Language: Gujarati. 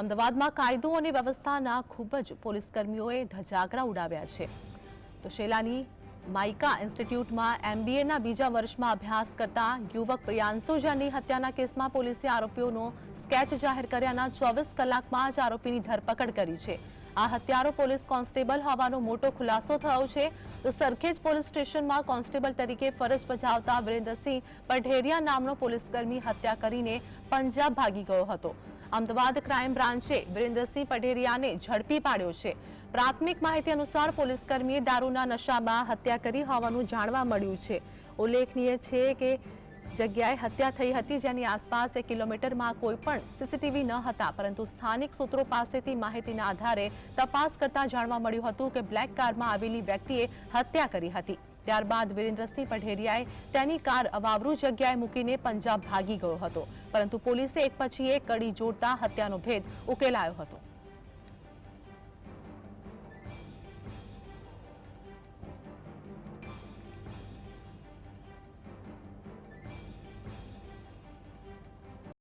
અમદાવાદમાં કાયદો અને વ્યવસ્થાના ખૂબ જ પોલીસકર્મીઓએ ધજાગરા ઉડાવ્યા છે. તો શેલાની માઇકા ઇન્સ્ટિટ્યૂટમાં MBAના બીજા વર્ષમાં અભ્યાસ કરતા યુવક પ્રિયાંશુ જાની હત્યાના કેસમાં પોલીસે આરોપીઓનો સ્કેચ જાહેર કર્યાના 24 કલાકમાં જ આરોપીની ધરપકડ કરી છે. આ હત્યારો પોલીસ કોન્સ્ટેબલ હોવાનો મોટો ખુલાસો થયો છે. તો સરખેજ પોલીસ સ્ટેશનમાં કોન્સ્ટેબલ તરીકે ફરજ બજાવતા વિરેન્દ્રસિંહ પઢેરિયા નામનો પોલીસકર્મી હત્યા કરીને પંજાબ ભાગી ગયો હતો. અમદાવાદ ક્રાઇમ બ્રાન્ચે વિરેન્દ્રસિંહ પઢેરિયાને ઝડપી પાડ્યો છે. પ્રાથમિક માહિતી અનુસાર પોલીસકર્મીએ દારૂના નશામાં હત્યા કરી હોવાનું જાણવા મળ્યું છે. ઉલ્લેખનીય છે કે જગ્યાએ હત્યા થઈ હતી જેની આસપાસ 1 કિલોમીટરમાં કોઈ પણ CCTV ન હતા, પરંતુ સ્થાનિક સૂત્રો પાસેથી માહિતીના આધારે તપાસ કરતા જાણવા મળ્યું હતું કે બ્લેક કારમાં આવેલી વ્યક્તિએ હત્યા કરી હતી. ત્યારબાદ વિરેન્દ્રસિંહ પઢેરિયાએ તેની કાર અવાવરૂ જગ્યાએ મૂકીને પંજાબ ભાગી ગયો હતો, પરંતુ પોલીસે એક પછી એક કડી જોડતા હત્યાનો ભેદ ઉકેલાયો હતો.